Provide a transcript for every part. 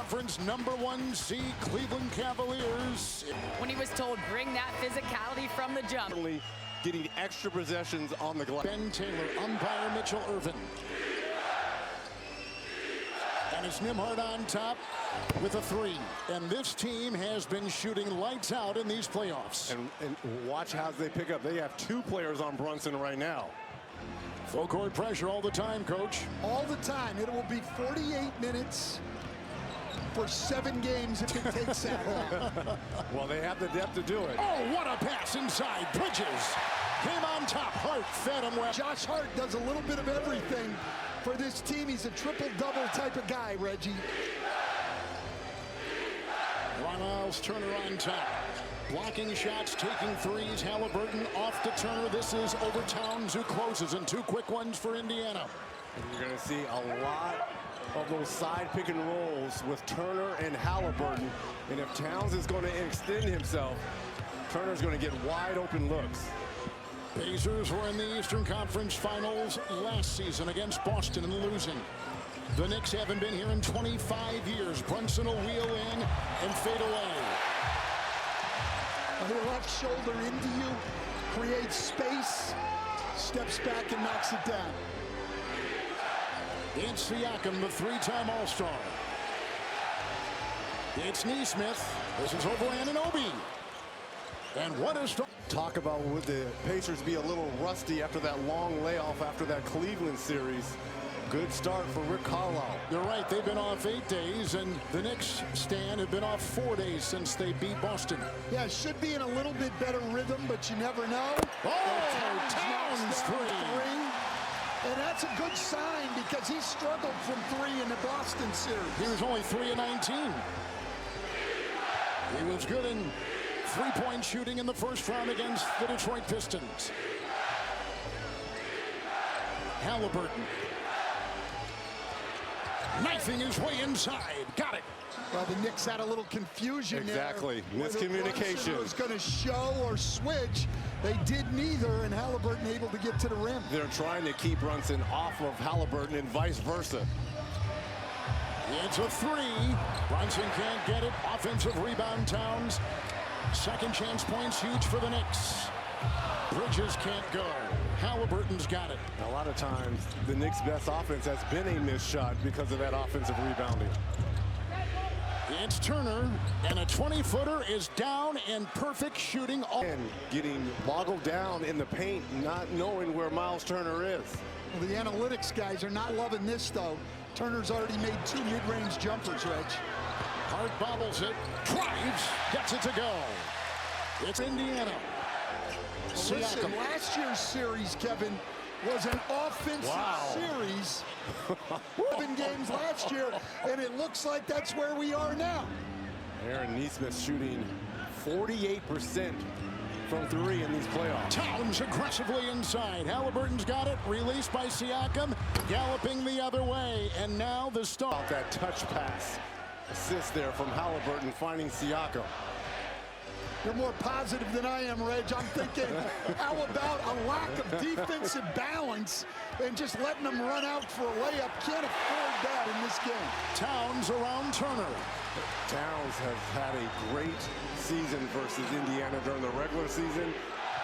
Conference #1 seed Cleveland Cavaliers. When he was told, bring that physicality from the jump. Getting extra possessions on the glass. Ben Taylor, umpire Mitchell Irvin. And it's Nembhard on top with a 3. And this team has been shooting lights out in these playoffs. And watch how they pick up. They have 2 players on Brunson right now. Full court pressure all the time, Coach. All the time. It will be 48 minutes for 7 games if it takes that long. Well, they have the depth to do it. Oh, what a pass inside. Bridges came on top. Hart fed him well. Josh Hart does a little bit of everything for this team. He's a triple-double type of guy, Reggie. Miles Turner on top. Blocking shots, taking threes. Halliburton off to Turner. This is over Towns, who closes, and 2 quick ones for Indiana. And you're going to see a lot of those side pick and rolls with Turner and Halliburton. And if Towns is going to extend himself, Turner's going to get wide open looks. Pacers were in the Eastern Conference Finals last season against Boston and losing. The Knicks haven't been here in 25 years. Brunson will wheel in and fade away. The left shoulder into you, creates space, steps back and knocks it down. It's Siakam, the 3-time All-Star. It's Nesmith. This is over Anunoby. And what a start. Talk about would the Pacers be a little rusty after that long layoff after that Cleveland series. Good start for Rick Carlisle. You're right. They've been off 8 days, and the Knicks, Stan, have been off 4 days since they beat Boston. Yeah, should be in a little bit better rhythm, but you never know. Oh, Towns 3. And that's a good sign because he struggled from 3 in the Boston series. He was only 3 of 19. He was good in 3-point shooting in the first round against the Detroit Pistons. Halliburton. Knifing his way inside. Got it. Well, the Knicks had a little confusion exactly. there. Miscommunication. Was going to show or switch. They did neither, and Halliburton able to get to the rim. They're trying to keep Brunson off of Halliburton and vice versa. It's a 3. Brunson can't get it. Offensive rebound, Towns. Second chance points huge for the Knicks. Bridges can't go. Halliburton's got it. A lot of times, the Knicks' best offense has been a missed shot because of that offensive rebounding. It's Turner, and a 20-footer is down and perfect shooting. And getting boggled down in the paint, not knowing where Miles Turner is. Well, the analytics guys are not loving this, though. Turner's already made 2 mid-range jumpers, Reg. Hart bobbles it, drives, gets it to go. It's Indiana. Well, listen, last year's series, Kevin, was an offensive series. 7 games last year, and it looks like that's where we are now. Aaron Nesmith shooting 48% from 3 in these playoffs. Towns aggressively inside. Halliburton's got it. Released by Siakam. Galloping the other way. And now the start. That touch pass. Assist there from Halliburton finding Siakam. You're more positive than I am, Reg. I'm thinking, how about a lack of defensive balance and just letting them run out for a layup? Can't afford that in this game. Towns around Turner. Towns has had a great season versus Indiana during the regular season,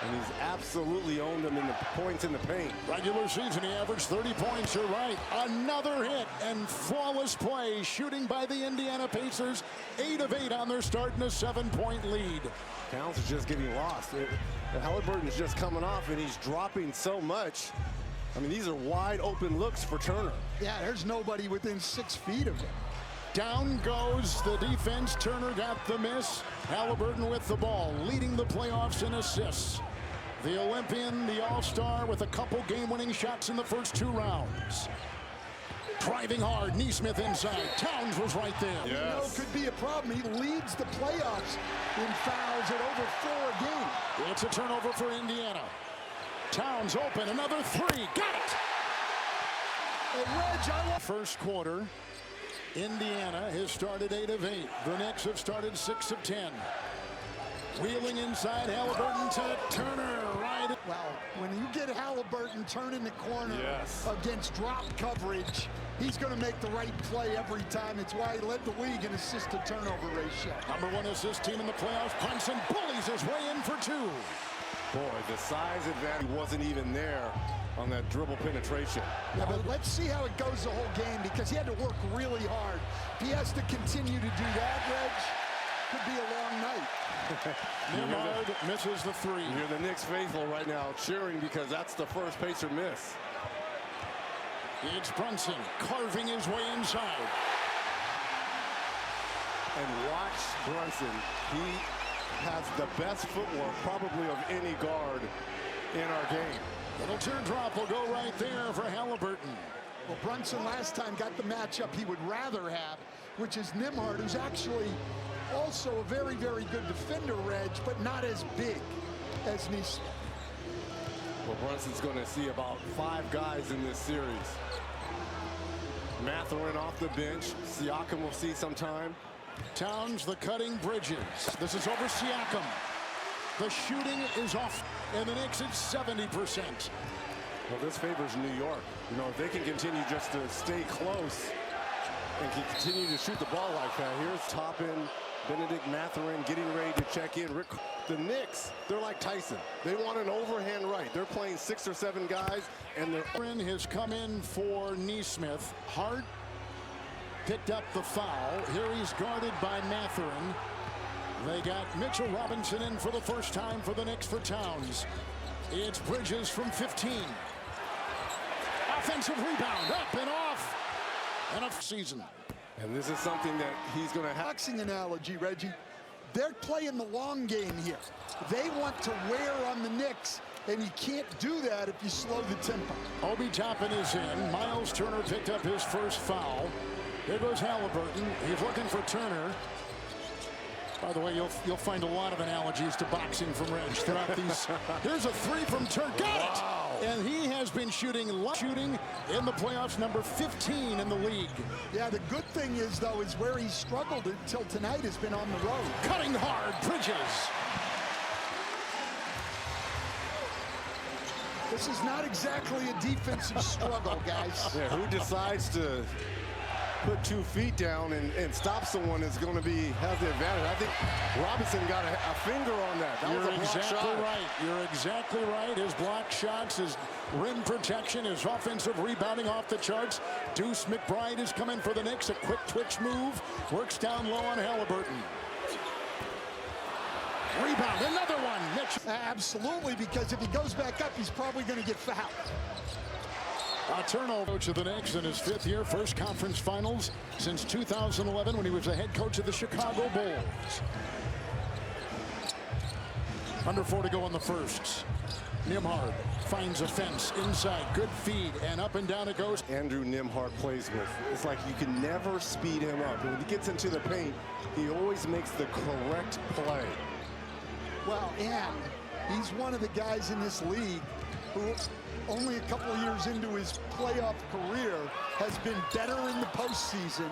and he's absolutely owned them in the points in the paint. Regular season, he averaged 30 points. You're right. Another hit and flawless play. Shooting by the Indiana Pacers. 8 of 8 on their start in a 7-point lead. Towns is just getting lost. Halliburton is just coming off, and he's dropping so much. I mean, these are wide open looks for Turner. Yeah, there's nobody within 6 feet of him. Down goes the defense. Turner got the miss. Halliburton with the ball, leading the playoffs in assists. The Olympian, the All-Star, with a couple game-winning shots in the first 2 rounds. Driving hard, Nesmith inside. Towns was right there. Yes. You know, could be a problem. He leads the playoffs in fouls at over 4 a game. It's a turnover for Indiana. Towns open, another 3. Got it! First quarter, Indiana has started 8 of 8. The Knicks have started 6 of 10. Wheeling inside, Halliburton to Turner. Right. Well, when you get Halliburton turning the corner Yes. against drop coverage, he's going to make the right play every time. It's why he led the league in assist-to-turnover ratio. #1 assist team in the playoffs. Brunson bullies his way in for 2. Boy, the size advantage wasn't even there on that dribble penetration. Yeah, but let's see how it goes the whole game, because he had to work really hard. If he has to continue to do that, Reg, could be a long night. Nimhard misses the 3. You're the Knicks faithful right now cheering because that's the first Pacer miss. It's Brunson carving his way inside. And watch Brunson. He has the best footwork probably of any guard in our game. Little teardrop will go right there for Halliburton. Well, Brunson last time got the matchup he would rather have, which is Nimhard, who's actually also a very, very good defender, Reg, but not as big as Nesmith. Well, Brunson's going to see about 5 guys in this series. Mathurin off the bench. Siakam will see some time. Towns, the cutting Bridges. This is over Siakam. The shooting is off, and the Knicks at 70%. Well, this favors New York. You know, if they can continue just to stay close and can continue to shoot the ball like that. Here's Toppin, Benedict Mathurin getting ready to check in. The Knicks, they're like Tyson. They want an overhand right. They're playing 6 or 7 guys, and they're... Has come in for Nesmith. Hart picked up the foul. Here he's guarded by Mathurin. They got Mitchell Robinson in for the first time for the Knicks for Towns. It's Bridges from 15. Offensive rebound, up and off. And a season. And this is something that he's going to have. Boxing analogy, Reggie. They're playing the long game here. They want to wear on the Knicks, and you can't do that if you slow the tempo. Obi Toppin is in. Miles Turner picked up his first foul. There goes Halliburton. He's looking for Turner. By the way, you'll find a lot of analogies to boxing from Reg throughout these. Here's a 3 from Turner. Got it! And he has been shooting in the playoffs, number 15 in the league. Yeah, the good thing is, though, is where he struggled until tonight has been on the road. Cutting hard, Bridges. This is not exactly a defensive struggle, guys. Yeah, who decides to put 2 feet down and stop someone is going to have the advantage. I think Robinson got a finger on that. That was a block shot. Right. You're exactly right. His block shots, his rim protection, his offensive rebounding off the charts. Deuce McBride is coming for the Knicks. A quick twitch move. Works down low on Halliburton. Rebound, another one. Mitch. Absolutely, because if he goes back up, he's probably going to get fouled. A turnover. Coach of the Knicks in his 5th year, first conference finals since 2011 when he was the head coach of the Chicago Bulls. Under 4 to go in the first. Nimhard finds a fence inside, good feed, and up and down it goes. Andrew Nimhard plays with. It's like you can never speed him up. When he gets into the paint, he always makes the correct play. Well, and he's one of the guys in this league who only a couple of years into his playoff career has been better in the postseason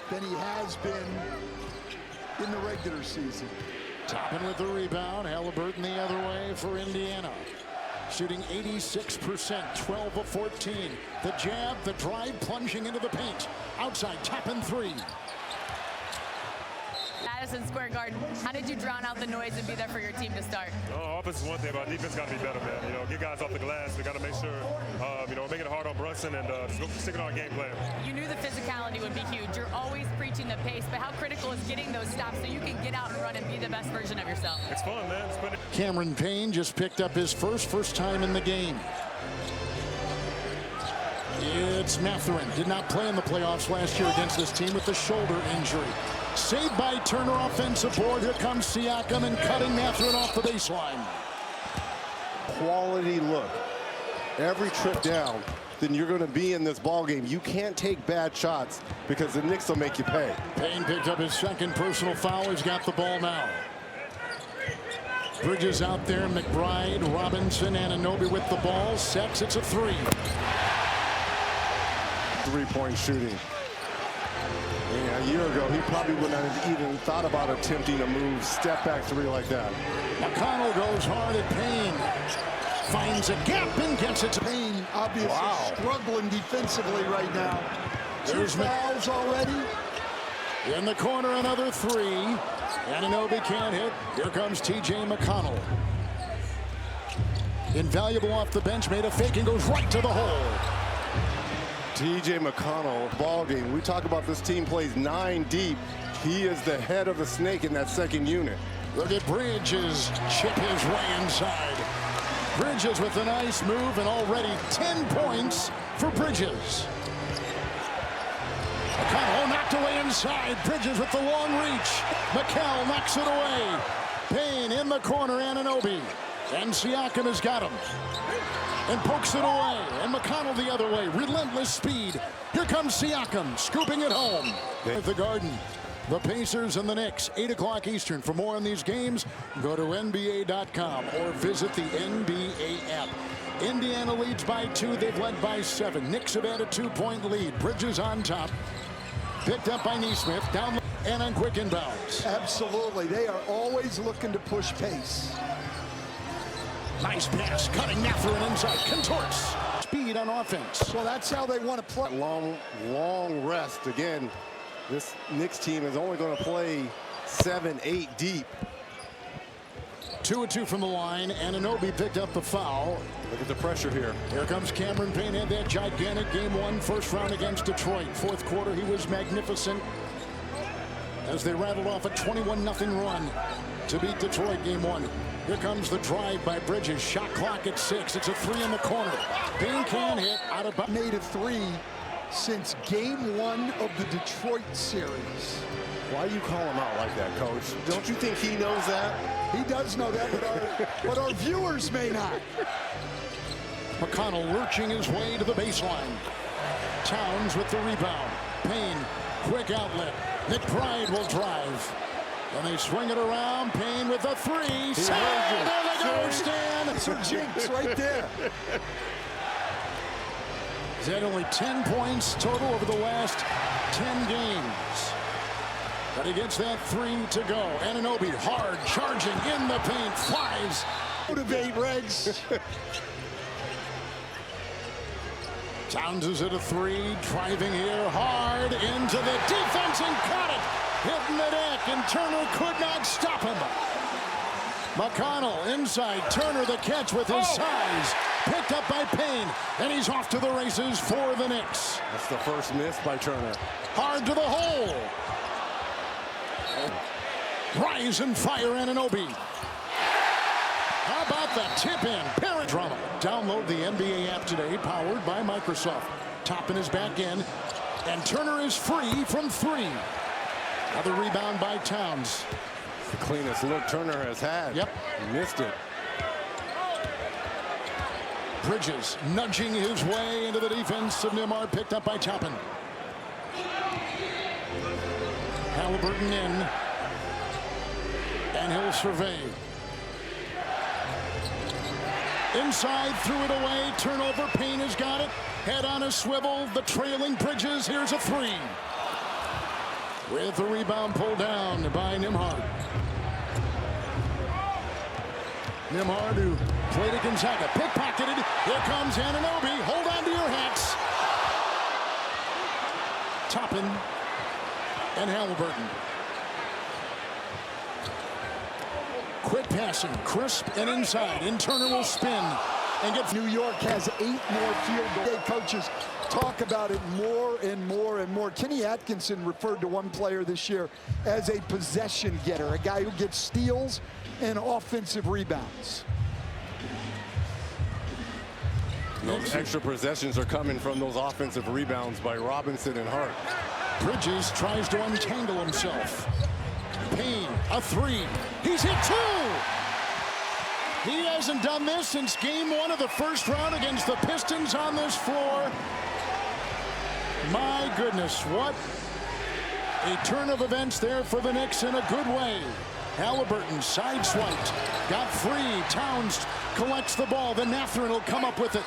than he has been in the regular season. Toppin with the rebound. Halliburton the other way for Indiana. Shooting 86%, 12 of 14. The jab, the drive, plunging into the paint. Outside, Toppin 3. Madison Square Garden, how did you drown out the noise and be there for your team to start? Offense is one thing, but defense got to be better, man. You know, get guys off the glass. We got to make sure, you know, make it hard on Brunson and just stick it on game plan. You knew the physicality would be huge. You're always preaching the pace, but how critical is getting those stops so you can get out and run and be the best version of yourself? It's fun, man. Cameron Payne just picked up his first time in the game. It's Mathurin. Did not play in the playoffs last year against this team with the shoulder injury. Saved by Turner, offensive board. Here comes Siakam and cutting Mathurin off the baseline. Quality look. Every trip down, then you're going to be in this ball game. You can't take bad shots because the Knicks will make you pay. Payne picked up his second personal foul. He's got the ball now. Bridges out there. McBride, Robinson, Anunoby with the ball. Sets. It's a 3. Three-point shooting. Yeah, a year ago, he probably wouldn't have even thought about attempting a move, step back 3 like that. McConnell goes hard at Payne. finds a gap and gets it to Payne obviously struggling defensively right now. There's Two fouls already. in the corner, another three. Anunoby can't hit. Here comes T.J. McConnell. Invaluable off the bench, made a fake and goes right to the hole. T.J. McConnell, ball game. We talk about this team plays 9 deep. He is the head of the snake in that second unit. Look at Bridges chip his way inside. Bridges with a nice move, and already 10 points for Bridges. McConnell knocked away inside. Bridges with the long reach. McCall knocks it away. Payne in the corner, Anunoby. And Siakam has got him. And pokes it away. And McConnell the other way. Relentless speed. Here comes Siakam, scooping it home. At the Garden. The Pacers and the Knicks, 8 o'clock Eastern. For more on these games, go to NBA.com or visit the NBA app. Indiana leads by 2. They've led by 7. Knicks have had a 2-point lead. Bridges on top. Picked up by Nesmith. Down and on quick inbounds. Absolutely. They are always looking to push pace. Nice pass. Cutting Mathurin inside. Contorts. Speed on offense. Well, that's how they want to play. Long rest. Again, this Knicks team is only going to play 7-8 deep. 2 of 2 from the line. Anunoby picked up the foul. Look at the pressure here. Here comes Cameron Payne. Had that gigantic game 1 first round against Detroit. Fourth quarter, he was magnificent as they rattled off a 21-0 run to beat Detroit game 1. Here comes the drive by Bridges. Shot clock at 6. It's a 3 in the corner. Payne can hit out of bounds. Made a 3 since game 1 of the Detroit series. Why you call him out like that, Coach? Don't you think he knows that? He does know that, but our viewers may not. McConnell lurching his way to the baseline. Towns with the rebound. Payne, quick outlet. McBride will drive. And they swing it around. Payne with a 3. There they go, Stan. It's a jinx right there. He's had only 10 points total over the last 10 games. But he gets that 3 to go. Anunoby hard, charging in the paint, flies. Motivate, Reds. Towns is at a 3, driving here hard into the defense and caught it. Hitting the deck, and Turner could not stop him. McConnell inside. Turner the catch with his size. Picked up by Payne, and he's off to the races for the Knicks. That's the first miss by Turner. Hard to the hole. Rise and fire, Anunoby. How about the tip-in? Parent drama. Download the NBA app today, powered by Microsoft. Toppin is back in, and Turner is free from 3. Another rebound by Towns. The cleanest look Turner has had. Yep. Missed it. Bridges nudging his way into the defense of Nembhard, picked up by Toppin. Halliburton in. And he'll survey. Inside, threw it away. Turnover. Payne has got it. Head on a swivel. The trailing Bridges. Here's a 3. With the rebound pulled down by Nembhard. Nembhard, who played at Gonzaga, pickpocketed. Here comes Anunoby. Hold on to your hats. Toppin and Halliburton. Quick passing, crisp and inside. And Turner will spin and get. New York has 8 more field goals. Coaches talk about it more and more and more. Kenny Atkinson referred to one player this year as a possession getter, a guy who gets steals and offensive rebounds. Those extra possessions are coming from those offensive rebounds by Robinson and Hart. Bridges tries to untangle himself. Payne, a 3. He's hit 2. He hasn't done this since game 1 of the first round against the Pistons on this floor. My goodness, what a turn of events there for the Knicks in a good way. Halliburton sideswiped, got free. Towns collects the ball. Then Mathurin will come up with it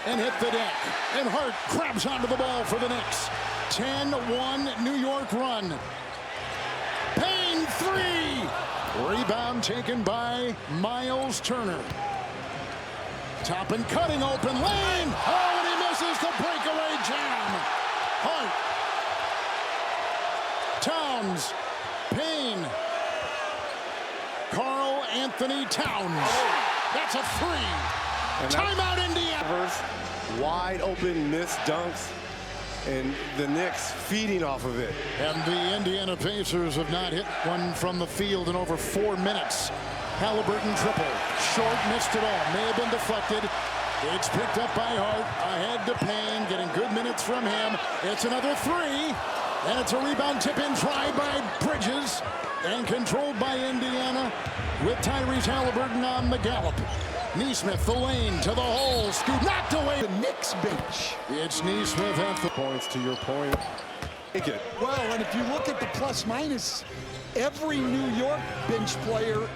and hit the deck. And Hart grabs onto the ball for the Knicks. 10-1 New York run. Payne 3. Rebound taken by Miles Turner. Toppin cutting open lane. Oh, and he misses the breakaway jam. Hart. Towns. Payne. Carl Anthony Towns. That's a three. Timeout, Indiana. Wide open missed dunks, and the Knicks feeding off of it. And the Indiana Pacers have not hit one from the field in over 4 minutes. Halliburton triple. Short, missed it all. May have been deflected. It's picked up by Hart. Ahead to Payne, getting good minutes from him. It's another three. And it's a rebound tip-in try by Bridges. And controlled by Indiana with Tyrese Halliburton on the gallop. Nesmith, the lane to the hole. Scoop knocked away. The Knicks bench. It's Nesmith at the Points to your point. Take it. Well, and if you look at the plus-minus, every New York bench player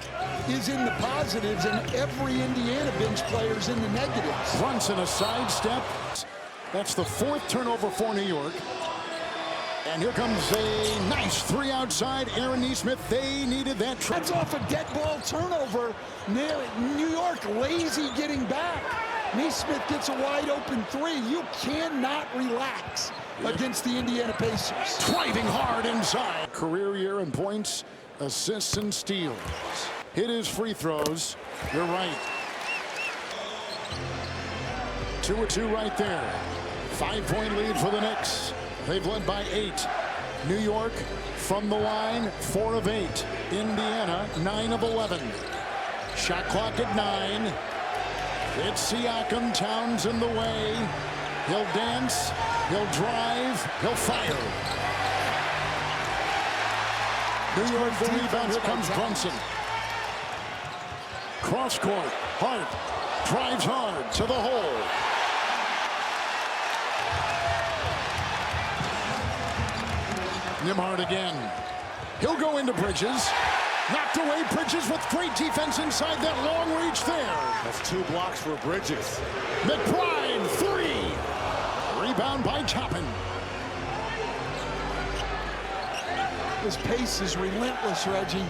is in the positives, and every Indiana bench player is in the negatives. Brunson, a sidestep. That's the 4th turnover for New York. And here comes a nice three outside. Aaron Nesmith, they needed that. That's off a dead ball turnover. New York lazy getting back. Nesmith gets a wide open three. You cannot relax against the Indiana Pacers. Driving hard inside. Career year in points, assists, and steals. Hit his free throws. You're right. 2-2 right there. 5-point lead for the Knicks. They've led by 8. New York from the line, 4 of 8. Indiana, 9 of 11. Shot clock at 9. It's Siakam. Towns in the way. He'll dance. He'll drive. He'll fire. New York the rebound. Here comes Brunson. Cross court. Hart drives hard to the hole. Nembhard again. He'll go into Bridges. Knocked away. Bridges with great defense inside that long reach there. That's 2 blocks for Bridges. McBride, 3. Rebound by Toppin. His pace is relentless, Reggie.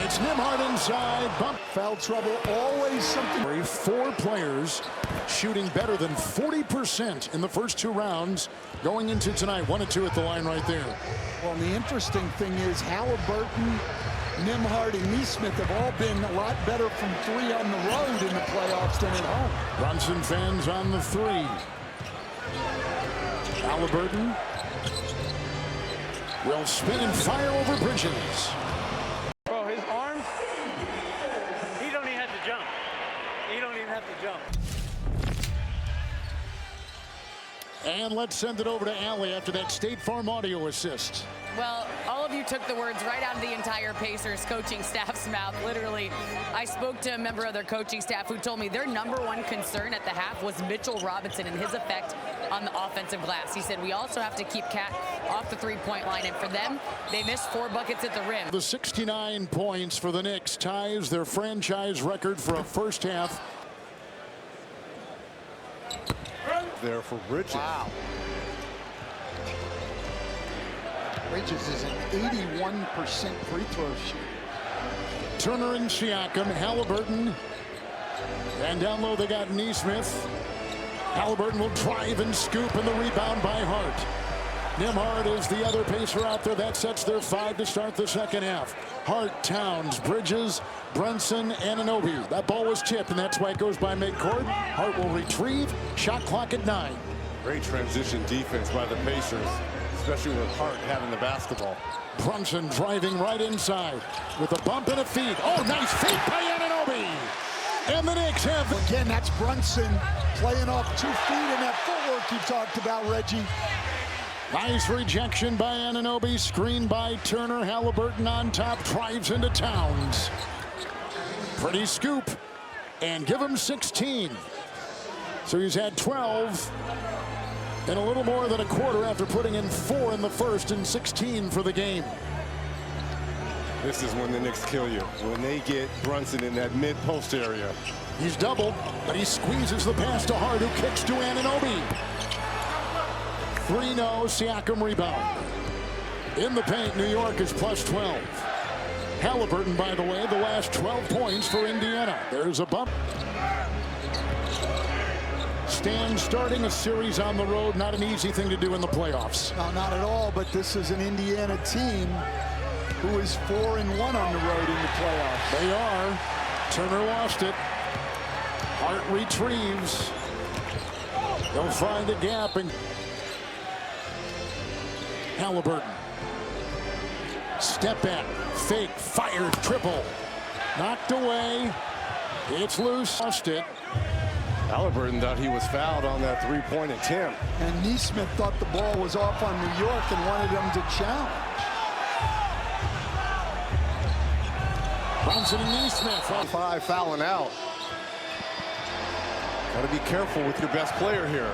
It's Nembhard inside. Bump. Foul trouble, always something. 4 players shooting better than 40% in the first 2 rounds going into tonight. 1 and 2 at the line right there. Well, the interesting thing is Halliburton, Nembhard, and Nesmith have all been a lot better from 3 on the road in the playoffs than at home. Brunson fans on the 3. Halliburton will spin and fire over Bridges. Bro, his arms, he don't even have to jump. He don't even have to jump. And let's send it over to Allie after that State Farm audio assist. Well, all of you took the words right out of the entire Pacers coaching staff's mouth. Literally, I spoke to a member of their coaching staff who told me their #1 concern at the half was Mitchell Robinson and his effect on the offensive glass. He said, we also have to keep Cat off the three-point line. And for them, they missed 4 buckets at the rim. The 69 points for the Knicks ties their franchise record for a first half. There for Bridges. Wow. Bridges is an 81% free throw shooter. Turner and Siakam, Halliburton. And down low they got Nesmith. Halliburton will drive and scoop, and the rebound by Hart. Nembhard is the other Pacer out there. That sets their 5 to start the second half. Hart, Towns, Bridges, Brunson, Anunoby. That ball was tipped, and that's why it goes by midcourt. Hart will retrieve. Shot clock at 9. Great transition defense by the Pacers, especially with Hart having the basketball. Brunson driving right inside with a bump and a feed. Oh, nice feed by Anunoby. And the Knicks have... Again, that's Brunson playing off 2 feet and that footwork you talked about, Reggie. Nice rejection by Anunoby. Screen by Turner. Halliburton on top. Drives into Towns. Pretty scoop. And give him 16. So he's had 12 in a little more than a quarter after putting in 4 in the first and 16 for the game. This is when the Knicks kill you, when they get Brunson in that mid-post area. He's doubled, but he squeezes the pass to Hart, who kicks to Anunoby. 3-0, Siakam rebound. In the paint, New York is plus 12. Halliburton, by the way, the last 12 points for Indiana. There's a bump. Stan starting a series on the road, not an easy thing to do in the playoffs. No, not at all, but this is an Indiana team who is 4-1 on the road in the playoffs. They are. Turner lost it. Hart retrieves. They'll find a gap. And Halliburton. Step back. Fake. Fired. Triple. Knocked away. It's loose. Lost it. Halliburton thought he was fouled on that three-point attempt. And Neesmith thought the ball was off on New York and wanted him to challenge. Brunson and Neesmith. 5 fouling out. Got to be careful with your best player here.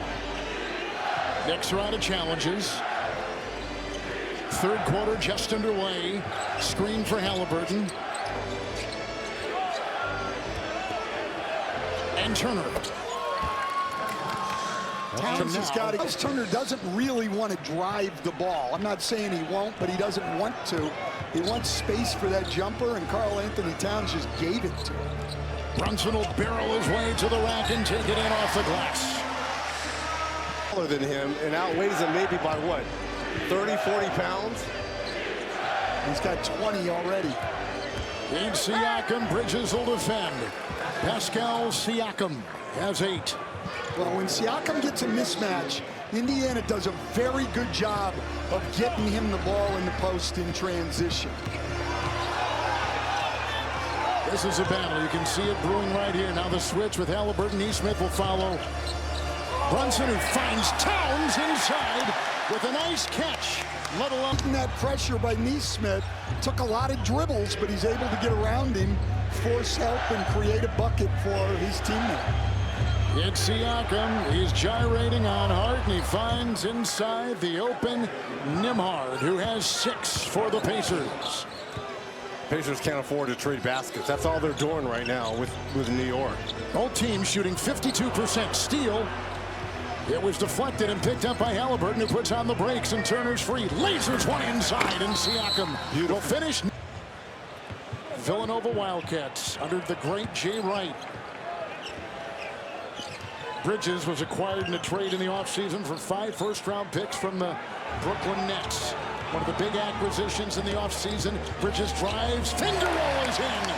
Knicks are out of challenges. Third quarter just underway. Screen for Halliburton. And Turner. Towns has got to. Turner doesn't really want to drive the ball. I'm not saying he won't, but he doesn't want to. He wants space for that jumper, and Karl Anthony Towns just gave it to him. Brunson will barrel his way to the rack and take it in off the glass. Taller than him and outweighs him maybe by what? 30, 40 pounds? He's got 20 already. In Siakam, Bridges will defend. Pascal Siakam has 8. Well, when Siakam gets a mismatch, Indiana does a very good job of getting him the ball in the post in transition. This is a battle. You can see it brewing right here. Now the switch with Halliburton. Neesmith will follow. Brunson, who finds Towns inside with a nice catch. Let alone that pressure by Neesmith. Took a lot of dribbles, but he's able to get around him, force help, and create a bucket for his teammate. It's Siakam. He's gyrating on Hart, and he finds inside the open Nembhard, who has 6 for the Pacers. Pacers can't afford to trade baskets. That's all they're doing right now with New York. Both teams shooting 52% steal. It was deflected and picked up by Halliburton, who puts on the brakes, and Turner's free. Lasers one inside, and Siakam will finish. Villanova Wildcats under the great Jay Wright. Bridges was acquired in a trade in the offseason for 5 first-round picks from the Brooklyn Nets. One of the big acquisitions in the offseason. Bridges drives, finger roll is in.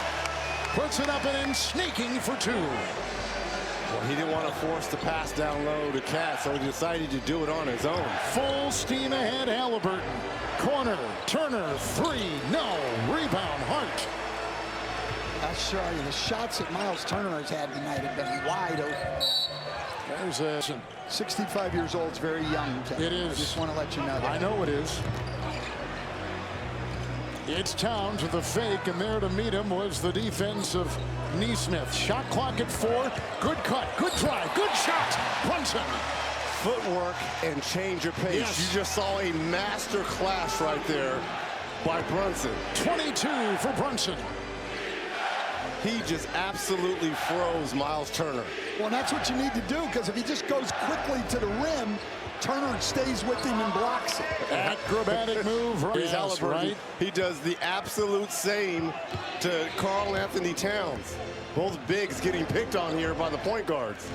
Puts it up and in, sneaking for 2. Well, he didn't want to force the pass down low to Cat, so he decided to do it on his own. Full steam ahead, Halliburton. Corner, Turner, 3, no. Rebound, Hart. I'll show you, the shots that Miles Turner has had tonight have been wide open. There's a 65 years old is very young. It is. I just want to let you know that. I know it is. It's Towns with a fake, and there to meet him was the defense of Neesmith. Shot clock at 4. Good cut, good drive, good shot. Brunson. Footwork and change of pace. Yes. You just saw a master class right there by Brunson. 22 for Brunson. He just absolutely froze Miles Turner. Well, and that's what you need to do, because if he just goes quickly to the rim, Turner stays with him and blocks it. Acrobatic move. Here's Yes, Halliburton. right. He does the absolute same to Karl Anthony Towns. Both bigs getting picked on here by the point guards.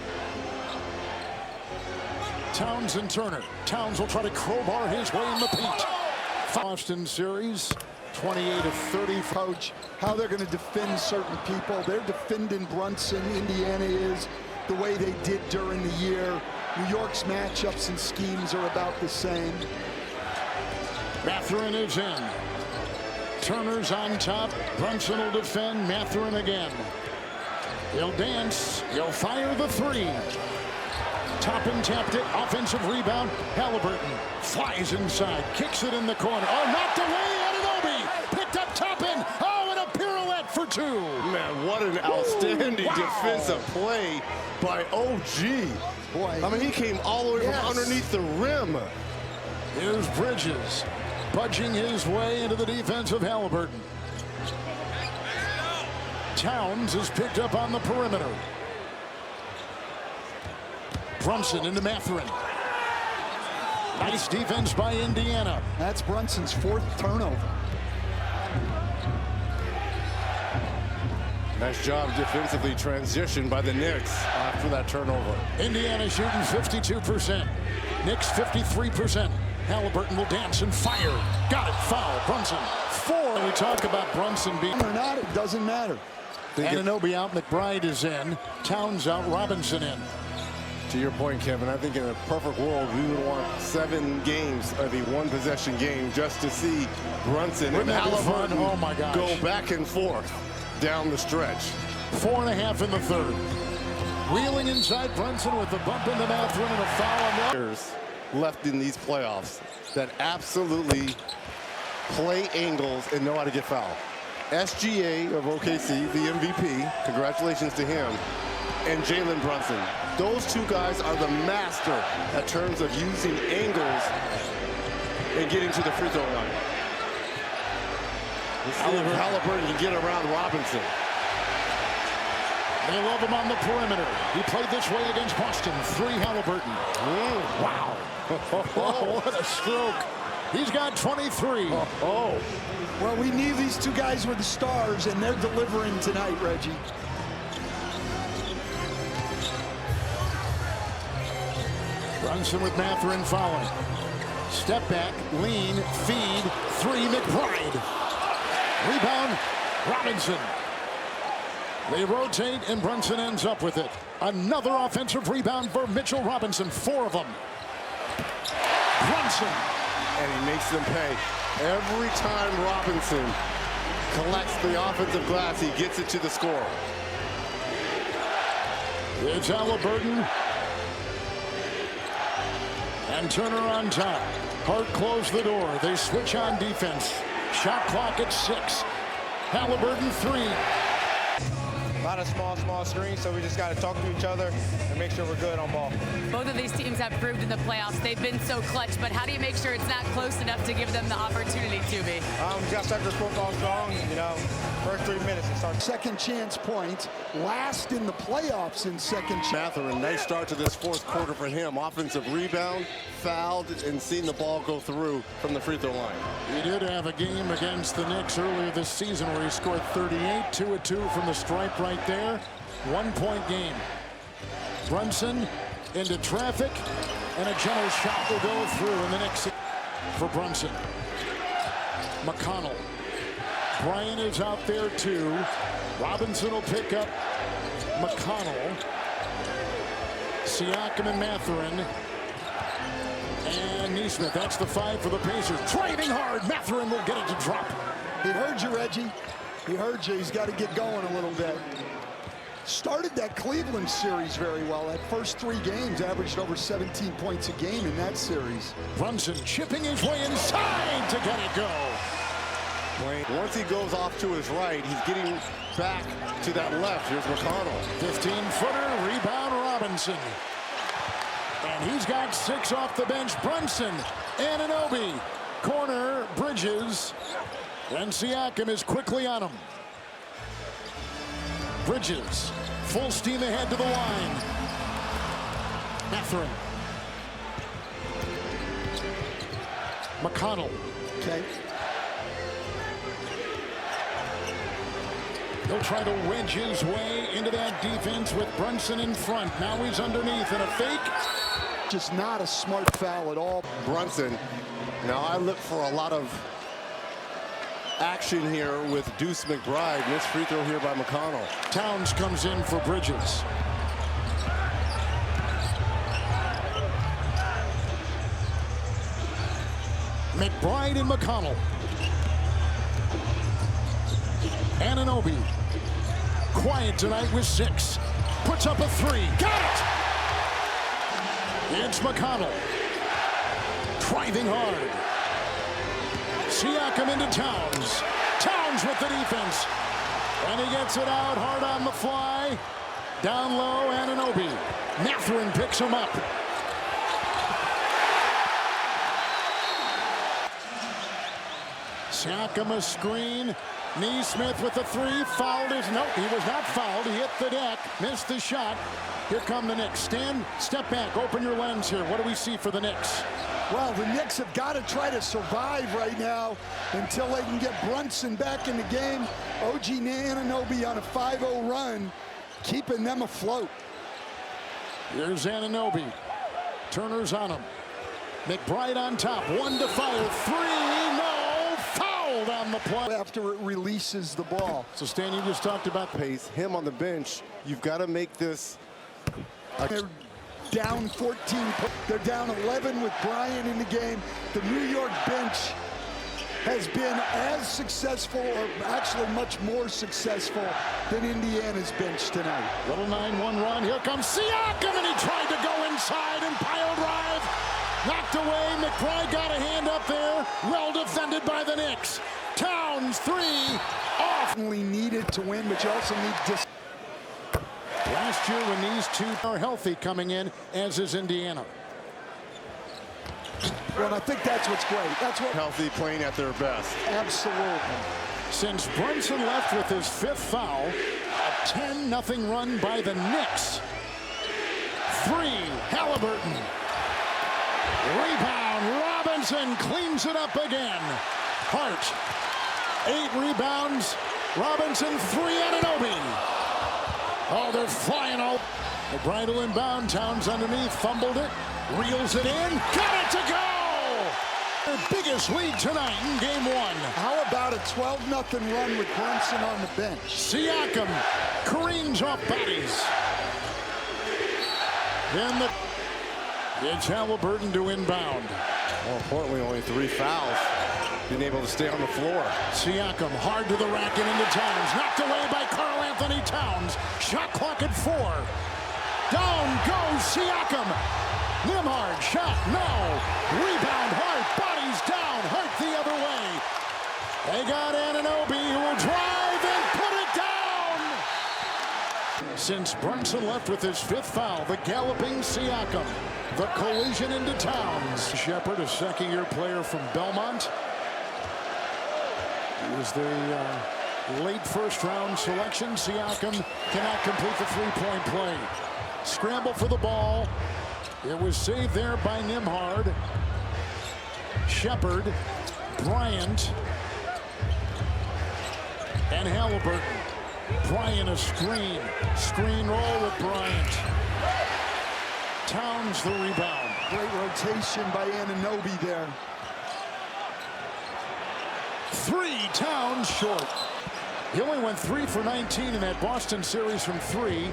Towns and Turner. Towns will try to crowbar his way in the paint. Boston series, 28-30. Coach, how they're going to defend certain people. They're defending Brunson. Indiana is the way they did during the year. New York's matchups and schemes are about the same. Mathurin is in. Turner's on top. Brunson will defend. Mathurin again. He'll dance. He'll fire the 3. Toppin tapped it. Offensive rebound. Halliburton flies inside. Kicks it in the corner. Oh, knocked away. Anunoby picked up Toppin. Oh, and a pirouette for 2. Man, what an outstanding defensive play by OG. Boy, I mean, he came all the way from underneath the rim. Here's Bridges budging his way into the defense of Halliburton. Towns is picked up on the perimeter. Brunson into Mathurin. Nice defense by Indiana. That's Brunson's 4th turnover. Nice job defensively transition by the Knicks after that turnover. Indiana shooting 52%. Knicks 53%. Halliburton will dance and fire. Got it. Foul. Brunson. 4. We talk about Brunson being Or not, it doesn't matter. Anunoby out. McBride is in. Towns out. Robinson in. To your point, Kevin, I think in a perfect world, we would want 7 games of a one-possession game just to see Brunson and Halliburton go back and forth down the stretch. 4.5 in the third. Wheeling inside Brunson with the bump in the bathroom and a foul on that. Players left in these playoffs that absolutely play angles and know how to get fouled. SGA of OKC, the MVP, congratulations to him, and Jalen Brunson. Those two guys are the master at terms of using angles and getting to the free throw line. Halliburton can get around Robinson. They love him on the perimeter. He played this way against Boston. 3 Halliburton. Wow. Oh, what a stroke. He's got 23. Well, we knew these two guys were the stars, and they're delivering tonight, Reggie. Brunson with Mathurin following. Step back, lean, feed, 3, McBride. Rebound, Robinson. They rotate, and Brunson ends up with it. Another offensive rebound for Mitchell Robinson. 4 of them. Brunson. And he makes them pay. Every time Robinson collects the offensive glass, he gets it to the score. It's Halliburton. And Turner on top. Hart closed the door. They switch on defense. Shot clock at 6. Halliburton 3. A lot of small screens, so we just got to talk to each other and make sure we're good on ball. Both of these teams have proved in the playoffs they've been so clutch, but how do you make sure it's not close enough to give them the opportunity to be? We got to start this football strong, first 3 minutes and start. Second chance point, last in the playoffs in second chance. Mathurin, nice start to this fourth quarter for him. Offensive rebound, fouled, and seen the ball go through from the free throw line. He did have a game against the Knicks earlier this season where he scored 38, 2 of 2 from the stripe right there. 1-point game. Brunson into traffic, and a general shot will go through in the next for Brunson. McConnell. Bryant is out there too. Robinson will pick up McConnell. Siakam and Mathurin. And Neesmith. That's the 5 for the Pacers. Driving hard. Mathurin will get it to drop. He heard you, Reggie. He heard you. He's got to get going a little bit. Started that Cleveland series very well. That first 3 games averaged over 17 points a game in that series. Brunson chipping his way inside to get it go. Once he goes off to his right, he's getting back to that left. Here's McConnell. 15-footer, rebound Robinson. And he's got 6 off the bench. Brunson, Anunoby, corner, Bridges, and Siakam is quickly on him. Bridges, full steam ahead to the line. Mathurin. McConnell. Okay. He'll try to wedge his way into that defense with Brunson in front. Now he's underneath in a fake. Just not a smart foul at all. Brunson. Now I look for a lot of action here with Deuce McBride. Missed free throw here by McConnell. Towns comes in for Bridges. McBride and McConnell. Anunoby. Quiet tonight with 6. Puts up a 3. Got it! It's McConnell. Driving hard. Siakam into Towns. Towns with the defense. And he gets it out hard on the fly. Down low, Anunoby. Mathurin picks him up. Siakam a screen. Neesmith with the 3. Fouled his. Nope, he was not fouled. He hit the deck. Missed the shot. Here come the Knicks. Step back. Open your lens here. What do we see for the Knicks? Well, the Knicks have got to try to survive right now until they can get Brunson back in the game. OG Anunoby on a 5-0 run, keeping them afloat. Here's Anunoby. Turner's on him. McBride on top. 1 to fire. 3. No. Fouled on the play. After it releases the ball. So, Stan, you just talked about Pace, him on the bench. You've got to make this. They're down 14. They're down 11 with Bryant in the game. The New York bench has been as successful, or actually much more successful, than Indiana's bench tonight. little 9-1 run. Here comes Siakam, and he tried to go inside and pile drive. Knocked away. McBride got a hand up there. Well defended by the Knicks. Towns 3 off. Needed to win, but you also need to. Last year when these two are healthy coming in, as is Indiana. Well, I think that's what's great. That's what Healthy, playing at their best. absolutely. Since Brunson left with his 5th foul, a 10-0 run by the Knicks. 3, Halliburton. Rebound, Robinson cleans it up again. Hart, 8 rebounds. Robinson, 3, Anunoby. Oh, they're flying all. McBride will inbound. Towns underneath, fumbled it, reels it in, got it to go! Their biggest lead tonight in game 1. How about a 12-0 run with Brunson on the bench? Siakam careens off bodies. Then it's Halliburton to inbound. More importantly, only 3 fouls. Being able to stay on the floor. Siakam hard to the rack and into Towns. Knocked away by Karl Anthony Towns. Shot clock at 4. Down goes Siakam. Nimhard shot, no. Rebound, Hart, bodies down. Hart the other way. They got Anunoby who will drive and put it down. Since Brunson left with his 5th foul, the galloping Siakam. The collision into Towns. Shepard, a second-year player from Belmont. He was the late first-round selection. Siakam cannot complete the 3-point play. Scramble for the ball. It was saved there by Nimhard. Shepard, Bryant, and Halliburton. Bryant a screen. Screen roll with Bryant. Towns the rebound. Great rotation by Anunoby there. 3, Towns short. He only went 3 for 19 in that Boston series from 3.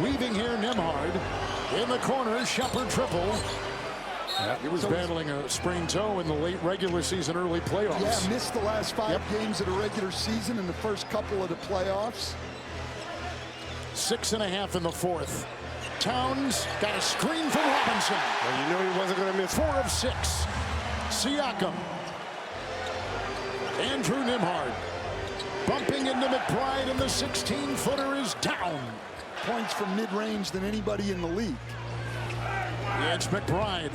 Weaving here, Nimhard. In the corner, Shepard triple. He was battling a sprained toe in the late regular season, early playoffs. Yeah, missed the last 5 games of the regular season and the first couple of the playoffs. 6.5 in the 4th. Towns got a screen from Robinson. Well, you knew he wasn't going to miss. 4 of 6. Siakam. Andrew Nimhard bumping into McBride, and the 16-footer is down. Points from mid-range than anybody in the league. It's McBride.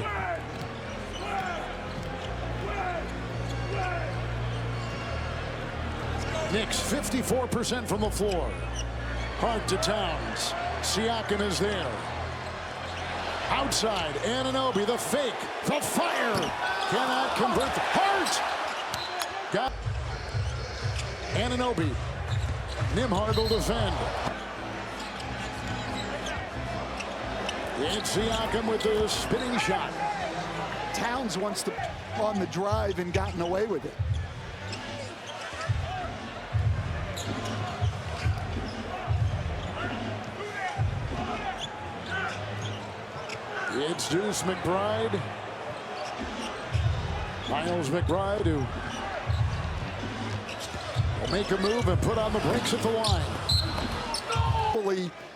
Knicks 54% from the floor. Hart to Towns. Siakam is there. Outside, Anunoby, the fake, the fire. Cannot convert. Hart! Got Anunoby. Nimhard will defend. It's Siakam with the spinning shot. Towns wants to on the drive and gotten away with it. It's Deuce McBride. Miles McBride who will make a move and put on the brakes at the line.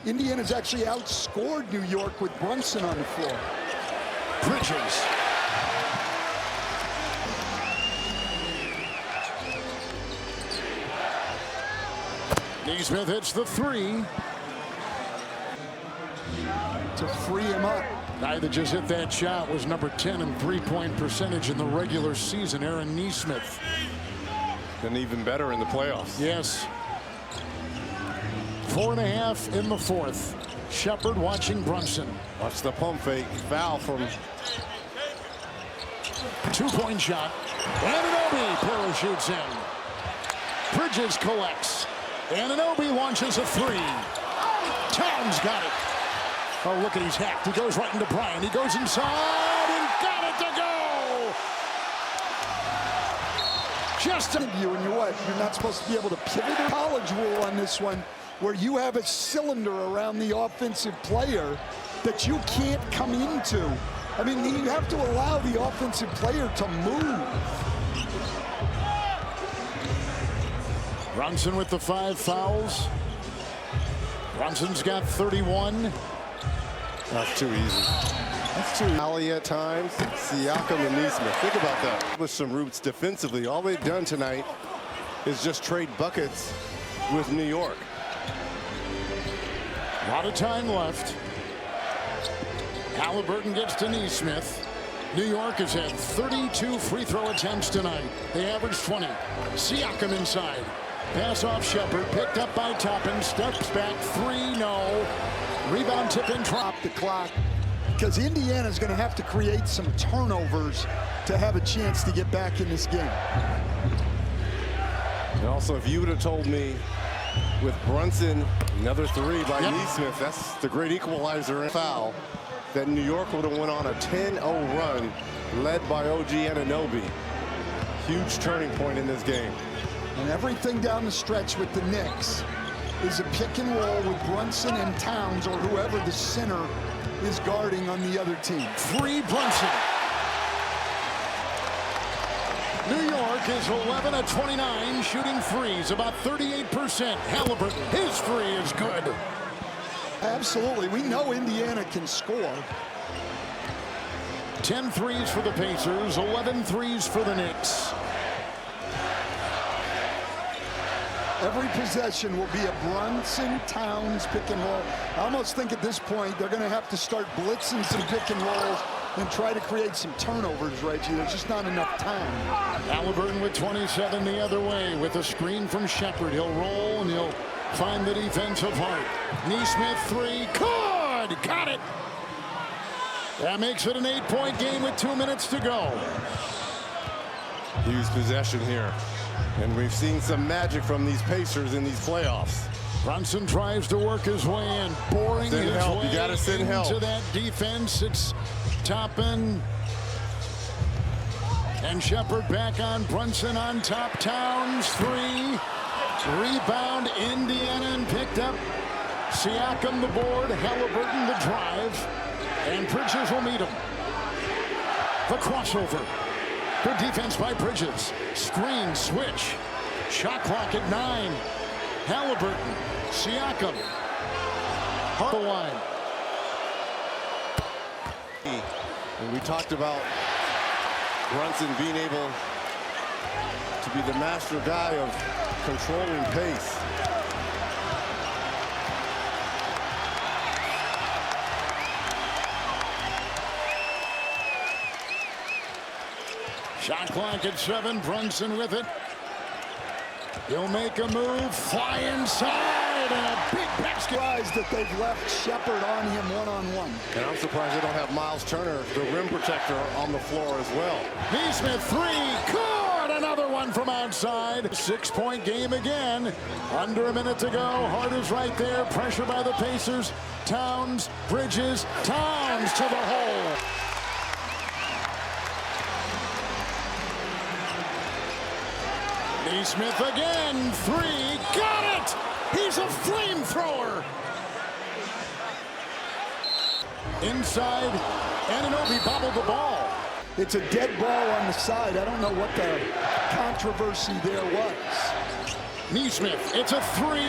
Indiana's actually outscored New York with Brunson on the floor. Bridges. Neesmith hits the 3. To free him up. Guy that just hit that shot was number 10 in 3-point percentage in the regular season, Aaron Neesmith. And even better in the playoffs. Yes. 4.5 in the 4th. Shepard watching Brunson. Watch the pump fake. Foul from Two-point shot. Anunoby parachutes in. Bridges collects. Anunoby launches a three. Towns got it. Oh, look at, he's hacked. He goes right into Bryant. He goes inside and got it to go. Just you and you're not supposed to be able to pivot. College rule on this one, where you have a cylinder around the offensive player that you can't come into. I mean, you have to allow the offensive player to move. Brunson with the 5 fouls. Brunson's got 31. That's too easy. That's too alley at times. Siakam and Nesmith. Think about that. With some roots defensively, all they've done tonight is just trade buckets with New York. A lot of time left. Halliburton gets to Nesmith. New York has had 32 free throw attempts tonight. They average 20. Siakam inside. Pass off Shepard. Picked up by Toppin. Steps back. 3, no. Rebound tip in. Drop the clock. Because Indiana's going to have to create some turnovers to have a chance to get back in this game. And also, if you would have told me with Brunson, another 3 by Nesmith, that's the great equalizer and foul, that New York would have went on a 10-0 run led by OG Anunoby. Huge turning point in this game. And everything down the stretch with the Knicks is a pick and roll with Brunson and Towns or whoever the center is guarding on the other team. Free Brunson. New York is 11 of 29 shooting threes, about 38%. Halliburton, his three is good. Absolutely. We know Indiana can score. 10 threes for the Pacers, 11 threes for the Knicks. Every possession will be a Brunson Towns pick and roll. I almost think at this point they're going to have to start blitzing some pick and rolls and try to create some turnovers, Reggie. There's just not enough time. Halliburton with 27 the other way with a screen from Shepard. He'll roll and he'll find the defensive heart. Nesmith 3, good, got it. That makes it an 8-point game with 2 minutes to go. Huge possession here. And we've seen some magic from these Pacers in these playoffs. Brunson tries to work his way in, boring his way You gotta send help into that defense. It's Toppin and Shepard back on Brunson on top. Towns 3. Rebound Indiana and picked up. Siakam the board. Halliburton the drive. And Bridges will meet him. The crossover. Good defense by Bridges. Screen switch. Shot clock at 9. Halliburton. Siakam. Heart of the line. And we talked about Brunson being able to be the master guy of controlling pace. Shot clock at 7. Brunson with it. He'll make a move. Fly inside. And a big basket. Surprised that they've left Shepard on him one-on-one. And I'm surprised they don't have Miles Turner, the rim protector, on the floor as well. Nesmith 3. Good. Another one from outside. 6-point game again. Under a minute to go. Hart is right there. Pressure by the Pacers. Towns. Bridges. Towns to the hole. Nesmith again, 3, got it! He's a flamethrower! Inside, Anunoby bobbled the ball. It's a dead ball on the side. I don't know what the controversy there was. Nesmith, it's a 3.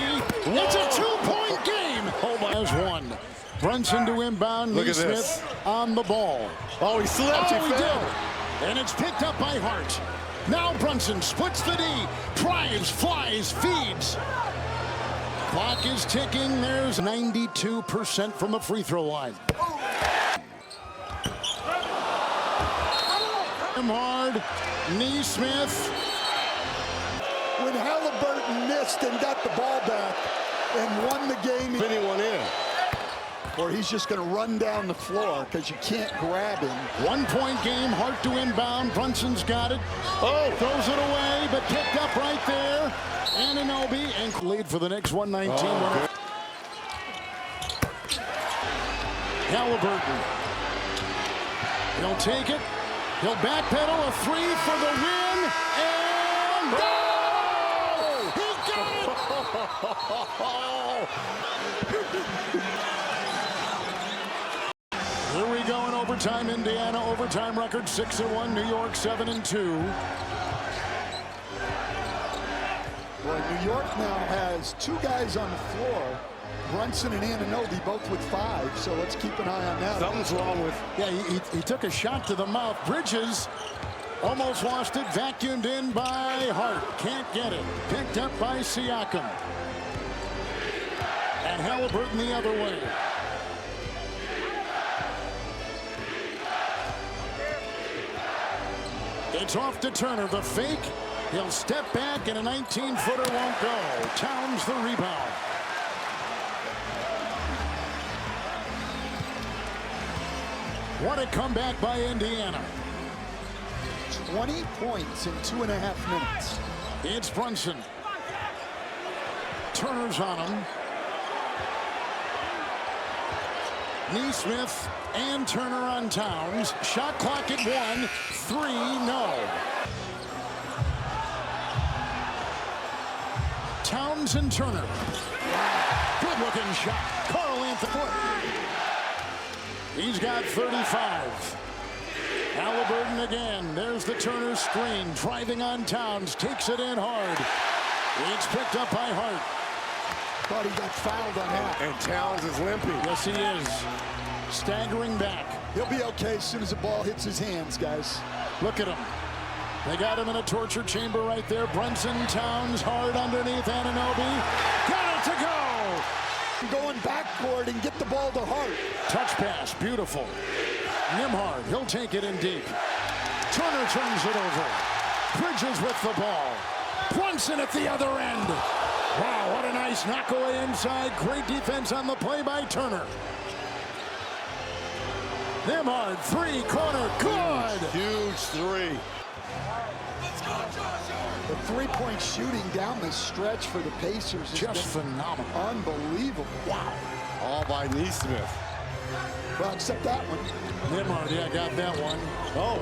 It's a 2-point game. Homa has 1. Brunson to inbound. Look at Nesmith this. on the ball. Oh, he slipped. Oh, he he fell. did. And it's picked up by Hart. Now Brunson splits the D, drives, flies, feeds. Clock is ticking. There's 92% from the free throw line. Hard, Nesmith. When Halliburton missed and got the ball back and won the game. Anyone in. or he's just going to run down the floor because you can't grab him. 1 point game, Hart to inbound. Brunson's got it. Oh, throws it away, but picked up right there. Anunoby and lead for the Knicks, 119. Halliburton. He'll take it. He'll backpedal, a three for the win, and oh! He got it! Here we go in overtime. Indiana overtime record 6-1. New York 7-2. Well, New York now has 2 guys on the floor. Brunson and Anunoby both with 5, so let's keep an eye on that. Something's wrong with... Yeah, he took a shot to the mouth. Bridges almost lost it, vacuumed in by Hart. Can't get it. Picked up by Siakam. And Halliburton the other way. It's off to Turner, the fake. He'll step back, and a 19-footer won't go. Towns the rebound. What a comeback by Indiana. 20 points in 2.5 minutes. It's Brunson. Turner's on him. Neesmith and Turner on Towns. Shot clock at 1. 3, no. Towns and Turner. Good looking shot. Carl Anthony. He's got 35. Halliburton again. There's the Turner screen. Driving on Towns. Takes it in hard. It's picked up by Hart. Thought he got fouled on that. And Towns is limping. Yes, he is. Staggering back. He'll be okay as soon as the ball hits his hands, guys. Look at him. They got him in a torture chamber right there. Brunson, Towns, hard underneath Anunoby. Got it to go. Going backcourt and get the ball to Hart. Touch pass, beautiful. Nembhard, he'll take it in deep. Turner turns it over. Bridges with the ball. Brunson at the other end. Wow, what a nice knockaway inside. Great defense on the play by Turner. Nembhard, 3, corner, good. Huge 3. The three-point shooting down the stretch for the Pacers is Just phenomenal. Unbelievable. Wow. All by Neesmith. Well, except that one. Nembhard, yeah, got that one. Oh.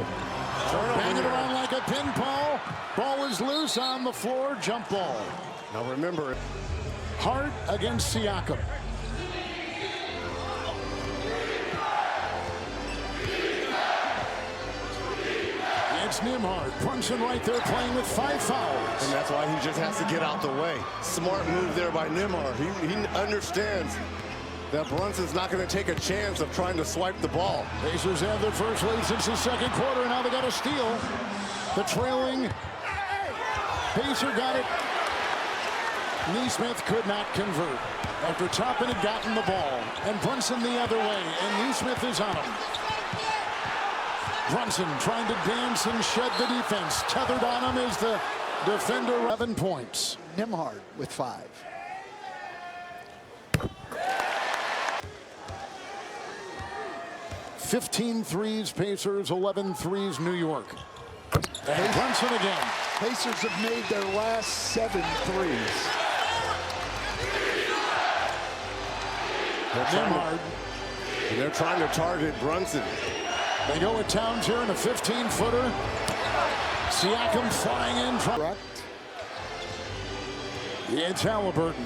Bang it around like a pinball. Ball is loose on the floor. Jump ball. Now remember, Hart against Siakam. It's Nembhard. Brunson right there playing with 5 fouls. and that's why he just has to get out the way. Smart move there by Nembhard. He understands that Brunson's not going to take a chance of trying to swipe the ball. Pacers have their first lead since the second quarter. Now they got a steal. The trailing Pacer got it. Neesmith could not convert after Toppin had gotten the ball. And Brunson the other way. And Neesmith is on him. Brunson trying to dance and shed the defense. Tethered on him is the defender. 11 points. Nembhard with 5. $15 threes, Pacers, 11 threes, New York. And Brunson again. Pacers have made their last 7 threes. They're trying to target Brunson. They go with Towns here in a 15-footer. Siakam flying in. Correct. It's Halliburton.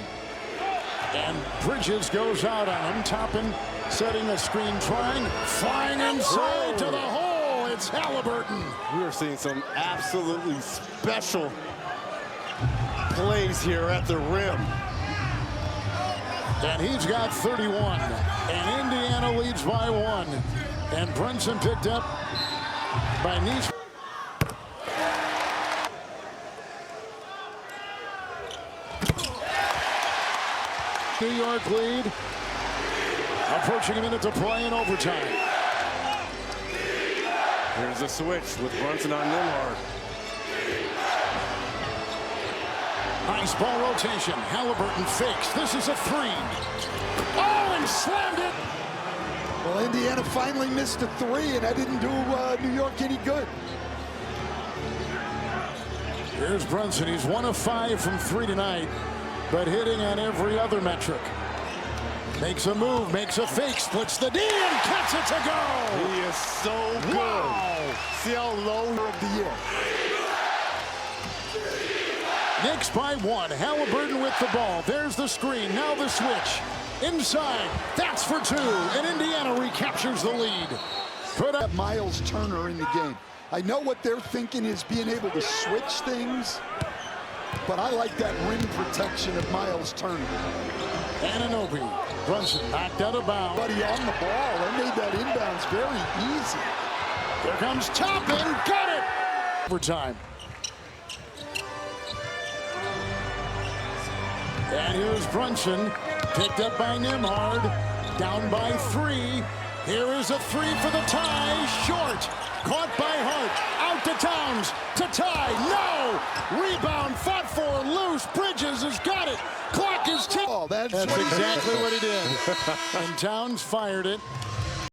And Bridges goes out on him. Toppin setting a screen, trying, flying inside to the hole. It's Halliburton. We are seeing some absolutely special plays here at the rim. And he's got 31. And Indiana leads by 1. And Brunson picked up by Neesmith. New York lead. Approaching a minute to play in overtime. Here's a switch with Brunson on Nembhard. High Nice ball rotation. Halliburton fakes. This is a three. Oh, and slammed it. Well, Indiana finally missed a three, and that didn't do New York any good. Here's Brunson. He's 1 of 5 from 3 tonight, but hitting on every other metric. Makes a move, makes a fake, splits the D, and cuts it to go. He is so good. Wow. See how low of the year. Knicks by 1. Halliburton with the ball. There's the screen. Now the switch. Inside. That's for 2. And Indiana recaptures the lead. Put up Miles Turner in the game. I know what they're thinking is being able to switch things, but I like that rim protection of Miles Turner. Anunoby. Brunson knocked out of bounds. Buddy on the ball. They made that inbounds very easy. Here comes Toppin. Got it. Overtime. And here's Brunson. Picked up by Nembhard. Down by 3. Here is a 3 for the tie. Short. Caught by Hart. Out to Towns. To tie. No. Rebound. Fought for. Loose. Bridges has got it. Clock is ticking. Oh, that's exactly what he did. And Towns fired it.